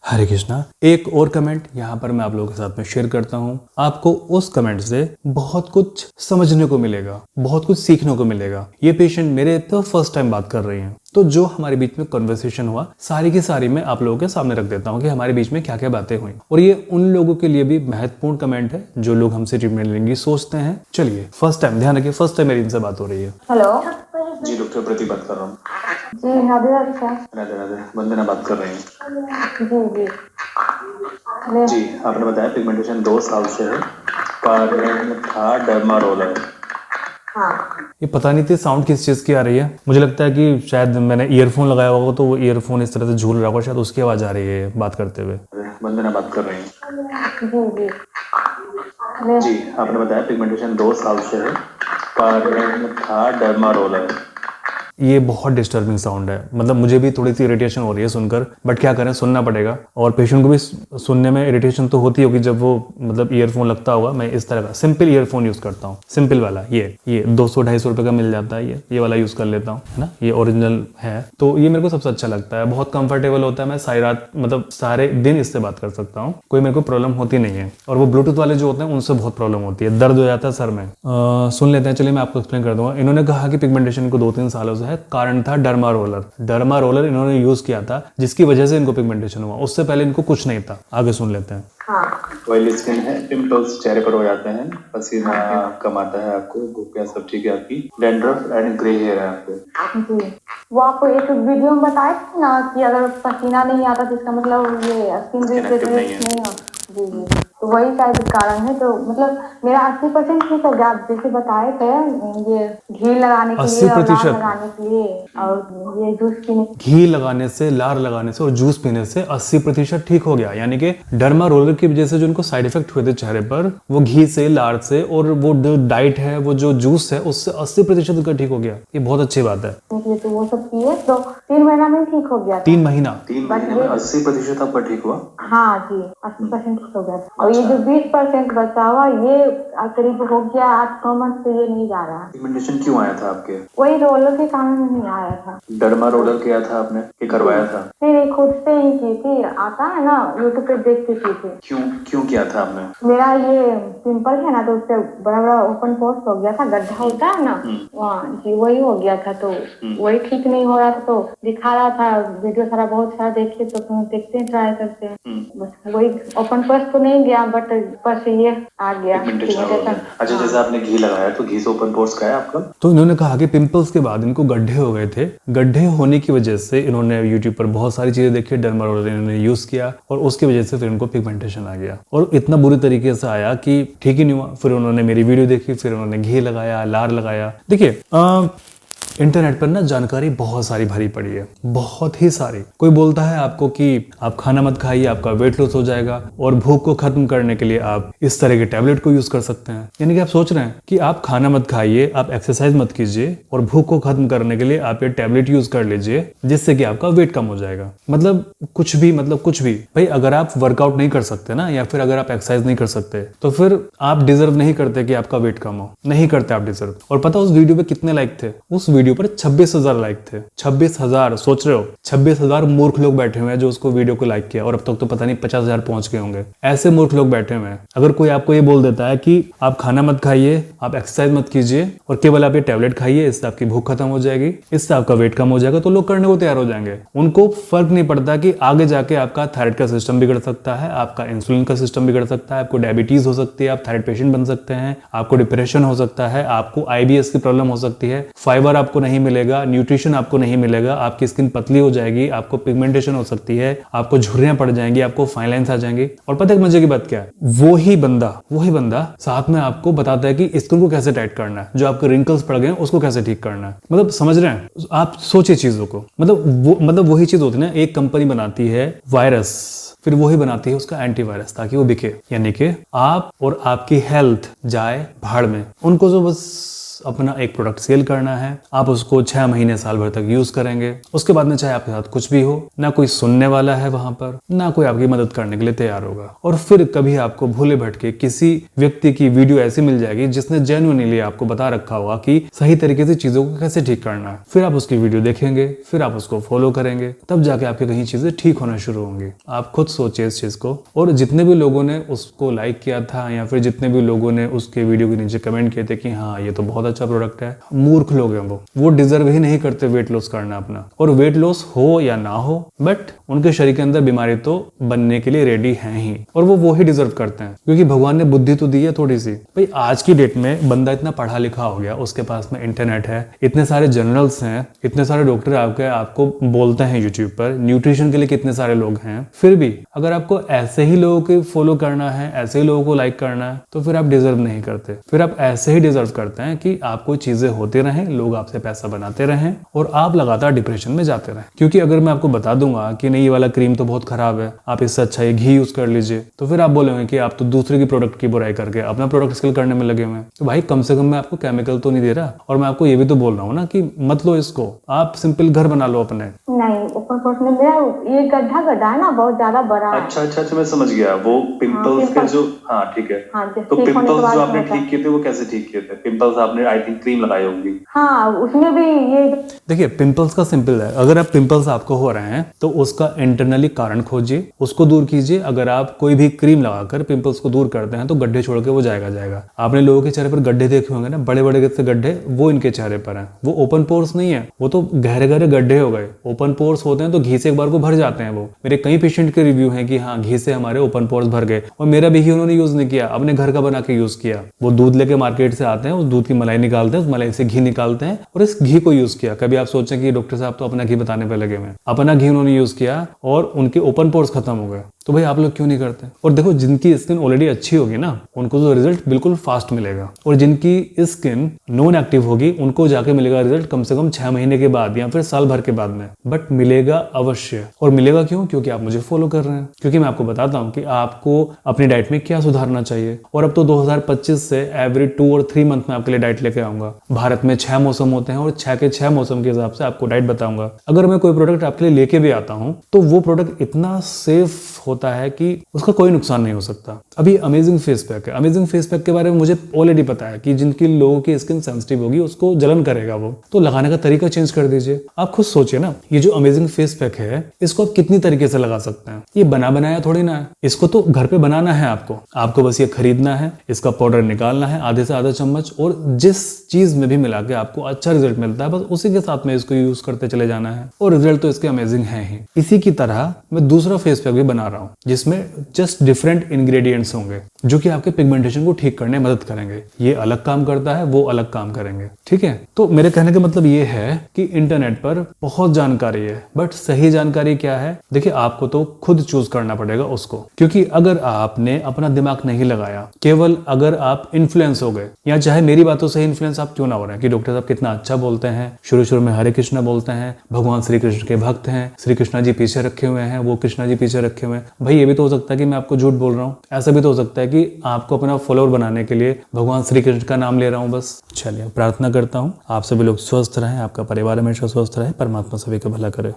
हरे कृष्णा। एक और कमेंट यहाँ पर मैं आप लोगों के साथ में शेयर करता हूँ। आपको उस कमेंट से बहुत कुछ समझने को मिलेगा, बहुत कुछ सीखने को मिलेगा। ये पेशेंट मेरे तो फर्स्ट टाइम बात कर रही हैं, तो जो हमारे बीच में कन्वर्सेशन हुआ सारी की सारी मैं आप लोगों के सामने रख देता हूँ कि हमारे बीच में क्या क्या बातें हुई। और ये उन लोगों के लिए भी महत्वपूर्ण कमेंट है जो लोग हमसे ट्रीटमेंट लेंगे सोचते हैं। चलिए, फर्स्ट टाइम ध्यान रखिए, फर्स्ट टाइम मेरी इनसे बात हो रही है। हेलो जी डॉक्टर प्रति बात कर रहा हूँ। जी, राधे राधे सर। राधे राधे, वंदना बात कर रहे हैं। जी जी, आपने बताया पिगमेंटेशन 2 साल से है, कारण था डर्मा रोलर। हाँ। ये पता नहीं थी साउंड किस चीज़ की आ रही है। मुझे लगता है कि शायद मैंने ईयरफोन लगाया होगा, तो वो ईयरफोन इस तरह से झूल रहा होगा, शायद उसकी आवाज़ आ रही है बात करते हुए। वंदना बात कर रहे हैं। जी जी, आपने बताया पिगमेंटेशन 2 साल से है, कारण था डर्मा रोलर। ये बहुत डिस्टर्बिंग साउंड है, मतलब मुझे भी थोड़ी सी इरिटेशन हो रही है सुनकर, बट क्या करें, सुनना पड़ेगा। और पेशेंट को भी सुनने में इरिटेशन तो होती होगी जब वो मतलब ईयरफोन लगता होगा। मैं इस तरह का सिंपल ईयरफोन यूज़ करता हूँ, सिंपल वाला। ये 200-250 रुपये का मिल जाता है, ये वाला यूज़ कर लेता हूँ, है ना। ये ओरिजिनल है, तो ये मेरे को सबसे अच्छा लगता है, बहुत कंफर्टेबल होता है। मैं सारी रात मतलब सारे दिन इससे बात कर सकता हूँ, कोई मेरे को प्रॉब्लम होती नहीं है। और वो ब्लूटूथ वाले जो होते हैं उनसे बहुत प्रॉब्लम होती है, दर्द हो जाता है सर में। सुन लेते हैं, चलिए मैं आपको एक्सप्लेन कर दूंगा। इन्होंने कहा कि पिगमेंटेशन को 2-3 सालों से है, कारण था डर्मा रोलर इन्होंने यूज किया था, जिसकी वजह से इनको पिगमेंटेशन हुआ। उससे पहले इनको कुछ नहीं था। आगे सुन लेते हैं। ऑयली स्किन है, पिंपल्स चेहरे पर हो जाते हैं, पसीना कम आता है आपको, भूख सब ठीक है आपकी, डैंड्रफ एंड ग्रे हेयर है आपको। जी, वो आपको एक वीडियो में बताए थे ना कि अगर पसीना नहीं आता तो इसका मतलब ये स्किन नहीं है। जी, तो वही शायद कारण है। तो मतलब मेरा 80% ठीक हो गया। आप जैसे बताए थे ये घी लगाने के लिए और लार लगाने के लिए और ये जूस पीने, घी लगाने से, लार लगाने से और जूस पीने से 80% ठीक हो गया। यानी कि डर्मा रोलर की वजह से जो उनको साइड इफेक्ट हुए थे चेहरे पर, वो घी से, लार से और वो जो डाइट है, वो जो जूस है, उससे 80% उनका ठीक हो गया। ये बहुत अच्छी बात है। तो वो सब पिए तो 3 महीना में ठीक हो गया। 3 महीना में 80% आपका ठीक हुआ। हाँ जी, 80% ठीक हो गया। और ये जो 20% बचा हुआ, ये करीब हो गया 8-9 मंथ से ये नहीं जा रहा। पिगमेंटेशन क्यों आया था आपके? वही रोलर के कारण नहीं आया था। डर्मा रोलर किया था आपने कि करवाया था? नहीं, खुद से ही की थी। आता है ना, यूट्यूब पे देख के की थी। क्यों किया था आपने? मेरा ये पिंपल है ना, तो उससे बड़ा बड़ा ओपन पोर्स हो गया था, गड्ढा होता है ना, वहाँ जी वही हो गया था। तो वही ठीक नहीं हो रहा था, तो दिखा रहा था वीडियो सारा, बहुत सारा देखे, तो देखते हैं, ट्राई करते हैं। बस वही ओपन पोर्स तो नहीं गया, बट ऊपर से ये आ गया। अच्छा, जैसे आपने घी लगाया तो घी से ओपन पोर्स गया आपका? तो इन्होंने कहा कि पिंपल्स के बाद इनको गड्ढे हो गए थे। गड्ढे होने की वजह से इन्होंने यूट्यूब पर बहुत सारी चीजें देखी, डर्मा रोलर इन्होंने यूज किया और उसकी वजह से फिर इनको पिगमेंटेशन आ गया। और इतना बुरी तरीके से आया कि ठीक ही नहीं हुआ। फिर उन्होंने मेरी वीडियो देखी, फिर उन्होंने घी लगाया, लार लगाया। देखिए, इंटरनेट पर ना जानकारी बहुत सारी भरी पड़ी है, बहुत ही सारी। कोई बोलता है आपको कि आप खाना मत खाइए, आपका वेट लॉस हो जाएगा, और भूख को खत्म करने के लिए आप इस तरह के टैबलेट को यूज कर सकते हैं। यानी कि आप सोच रहे हैं कि आप खाना मत खाइए, आप एक्सरसाइज मत कीजिए, और भूख को खत्म करने के लिए आप ये टैबलेट यूज कर लीजिए, जिससे कि आपका वेट कम हो जाएगा। मतलब कुछ भी भाई, अगर आप वर्कआउट नहीं कर सकते ना, या फिर अगर आप एक्सरसाइज नहीं कर सकते, तो फिर आप डिजर्व नहीं करते कि आपका वेट कम हो, नहीं करते आप डिजर्व। और पता उस वीडियो पे कितने लाइक थे? उस वीडियो पर 26,000 लाइक थे। 26,000, सोच रहे हो? 26,000 मूर्ख लोग बैठे हुए हैं जो उसको वीडियो को लाइक किया, और अब तक तो पता नहीं 50,000 पहुंच गए होंगे। ऐसे मूर्ख लोग बैठे हुए हैं। अगर कोई आपको ये बोल देता है कि आप खाना मत खाइए, आप एक्सरसाइज मत कीजिए, और केवल आप ये टैबलेट खाइए, इससे आपकी भूख खत्म हो जाएगी, इससे आपका वेट कम हो जाएगा, तो लोग करने को तैयार हो जाएंगे। उनको फर्क नहीं पड़ता कि आगे जाके आपका थायराइड का सिस्टम बिगड़ सकता है, आपका इंसुलिन का सिस्टम बिगड़ सकता है, आपको डायबिटीज हो सकती है, आप थायराइड पेशेंट बन सकते हैं, आपको डिप्रेशन हो सकता है, आपको IBS की प्रॉब्लम हो सकती है, फाइबर आपको नहीं मिलेगा, न्यूट्रिशन आपको नहीं मिलेगा, आपकी स्किन पतली हो जाएगी, आपको पिगमेंटेशन हो सकती है, आपको झुर्रियां पड़ जाएंगी, आपको फाइन लाइन्स आ जाएंगी। और पता है मजे की बात क्या है? वही बंदा साथ में आपको बताता है कि स्किन को कैसे टाइट करना है, जो आपके रिंकल्स पड़ गए हैं उसको कैसे ठीक करना है। मतलब समझ रहे हैं आप? सोचिए चीजों को। मतलब वही चीज होती है ना, एक कंपनी बनाती है वायरस, फिर वही बनाती है उसका एंटीवायरस ताकि वो बिके। यानी कि आप और आपकी हेल्थ जाए भाड़ में। उनको जो बस अपना एक प्रोडक्ट सेल करना है, आप उसको 6 महीने साल भर तक यूज करेंगे, उसके बाद में चाहे आपके साथ कुछ भी हो, ना कोई सुनने वाला है वहां पर, ना कोई आपकी मदद करने के लिए तैयार होगा, और फिर कभी आपको भूले भटके किसी व्यक्ति की वीडियो ऐसी मिल जाएगी जिसने जेन्युइनली आपको बता रखा होगा कि सही तरीके से चीजों को कैसे ठीक करना है। फिर आप उसकी वीडियो देखेंगे, फिर आप उसको फॉलो करेंगे, तब जाके आपके कहीं चीजें ठीक होना शुरू होंगी। आप खुद सोचिए इस चीज को। और जितने भी लोगों ने उसको लाइक किया था या फिर जितने भी लोगों ने उसके वीडियो के नीचे कमेंट किए थे कि हाँ ये तो बहुत अच्छा प्रोडक्ट है, मूर्ख लोग हैं वो डिजर्व ही नहीं करते वेट लॉस करना अपना। और वेट लॉस हो या ना हो, बट उनके शरीर के अंदर बीमारी तो बनने के लिए रेडी है ही, और वो ही डिजर्व करते हैं, क्योंकि भगवान ने बुद्धि तो दी है थोड़ी सी। भाई आज की डेट में बंदा इतना पढ़ा लिखा हो गया, उसके पास में इंटरनेट है, इतने सारे जर्नल्स हैं, इतने सारे डॉक्टर आपको बोलते हैं यूट्यूब पर, न्यूट्रिशन के लिए कितने सारे लोग हैं, फिर भी अगर आपको ऐसे ही लोगों को फॉलो करना है, ऐसे ही लोगों को लाइक करना है, तो फिर आप डिजर्व नहीं करते। फिर आप ऐसे ही डिजर्व करते हैं कि आपको चीजें होती रहें, लोग आपसे पैसा बनाते रहें और आप लगातार डिप्रेशन में जाते रहें। क्योंकि अगर मैं आपको बता दूंगा कि नहीं ये वाला क्रीम तो बहुत खराब है, आप इससे अच्छा ये घी यूज कर लीजिए, तो फिर आप बोलेंगे कि आप तो दूसरे की प्रोडक्ट की बुराई करके अपना प्रोडक्ट सेल करने में लगे हुए हैं। तो भाई कम से कम मैं आपको केमिकल तो नहीं दे रहा, और मैं आपको ये भी तो बोल रहा हूँ ना कि मत लो इसको, आप सिंपल घर बना लो अपने। नहीं, ओपन पोर्स में मेरा ये गड्ढा है ना, बहुत ज्यादा बड़ा है। अच्छा मैं समझ गया। वो पिंपल्स के जो, हाँ ठीक है। हाँ, तो पिंपल्स जो आपने ठीक किए थे वो कैसे ठीक किए थे? पिंपल्स आपने आई थिंक क्रीम लगाई होगी। हाँ, उसमें भी ये देखिए पिंपल्स का सिंपल है, अगर आप पिंपल्स आपको हो रहे हैं तो उसका इंटरनली कारण खोजिए, उसको दूर कीजिए। अगर आप कोई भी क्रीम लगाकर पिंपल्स को दूर करते हैं तो गड्ढे छोड़ के वो जाएगा। आपने लोगों के चेहरे पर गड्ढे देखे होंगे ना, बड़े बड़े से गड्ढे, वो इनके चेहरे पर हैं। वो ओपन पोर्स नहीं है, वो तो गहरे गहरे गड्ढे हो गए। ओपन पोर्स होते हैं तो घी से एक बार को भर जाते हैं। वो मेरे कई पेशेंट के रिव्यू हैं कि हाँ घी से हमारे ओपन पोर्स भर गए, और मेरा भी घी उन्होंने यूज नहीं किया, अपने घर का बना के यूज किया। वो दूध लेके मार्केट से आते हैं, उस दूध की मलाई निकालते हैं, उस मलाई से घी निकालते हैं और इस घी को यूज किया। कभी आप सोचें कि डॉक्टर साहब तो अपना घी बताने पे लगे हुए, अपना घी उन्होंने यूज किया और उनके ओपन पोर्स खत्म हो गए। तो भाई आप लोग क्यों नहीं करते? और देखो जिनकी स्किन ऑलरेडी अच्छी होगी ना, उनको तो रिजल्ट बिल्कुल फास्ट मिलेगा, और जिनकी स्किन नॉन एक्टिव होगी उनको जाके मिलेगा रिजल्ट कम से कम 6 महीने के बाद या फिर साल भर के बाद में, बट मिलेगा अवश्य। और मिलेगा क्यों? क्योंकि आप मुझे फॉलो कर रहे हैं, क्योंकि मैं आपको बताता हूँ कि आपको अपनी डाइट में क्या सुधारना चाहिए। और अब तो 2025 से एवरी 2 और 3 मंथ में आपके लिए डाइट लेके आऊंगा। भारत में 6 मौसम होते हैं और 6 के 6 मौसम के हिसाब से आपको डाइट बताऊंगा। अगर मैं कोई प्रोडक्ट आपके लिए लेके भी आता हूँ तो वो प्रोडक्ट इतना सेफ होता है कि उसका कोई नुकसान नहीं हो सकता। अभी अमेजिंग फेस पैक है, अमेजिंग फेस पैक के बारे में मुझे ऑलरेडी पता है कि जिनकी लोगों की स्किन सेंसिटिव होगी उसको जलन करेगा वो, तो लगाने का तरीका चेंज कर दीजिए। आप खुद सोचिए ना, ये जो अमेजिंग फेस पैक है इसको आप कितनी तरीके से लगा सकते हैं। ये बना बनाया थोड़ी ना है, इसको तो घर पे बनाना है आपको बस ये खरीदना है, इसका पाउडर निकालना है आधे से आधा चम्मच, और जिस चीज में भी मिला के आपको अच्छा रिजल्ट मिलता है बस उसी के साथ में इसको यूज करते चले जाना है, और रिजल्ट तो इसके अमेजिंग है ही। इसी की तरह मैं दूसरा फेस पैक भी बना रहा हूँ जिसमें जस्ट डिफरेंट इंग्रेडिएंट्स होंगे जो कि आपके पिगमेंटेशन को ठीक करने में मदद करेंगे। ये अलग काम करता है, वो अलग काम करेंगे, ठीक है। तो मेरे कहने का मतलब ये है कि इंटरनेट पर बहुत जानकारी है, बट सही जानकारी क्या है देखिए आपको तो खुद चूज करना पड़ेगा उसको। क्योंकि अगर आपने अपना दिमाग नहीं लगाया, केवल अगर आप इन्फ्लुएंस हो गए, या चाहे मेरी बातों से इन्फ्लुएंस आप क्यों ना हो रहे हैं कि डॉक्टर साहब कितना अच्छा बोलते हैं, शुरू में हरे कृष्णा बोलते हैं, भगवान श्री कृष्ण के भक्त हैं, श्री कृष्णा जी पीछे रखे हुए हैं, वो कृष्णा जी पीछे रखे हुए हैं। भाई ये भी तो हो सकता है कि मैं आपको झूठ बोल रहा हूँ, ऐसा भी तो हो सकता है कि आपको अपना फॉलोअर बनाने के लिए भगवान श्री कृष्ण का नाम ले रहा हूँ बस। चलिए प्रार्थना करता हूँ आप सभी लोग स्वस्थ रहें, आपका परिवार हमेशा स्वस्थ रहे, परमात्मा सभी का भला करे।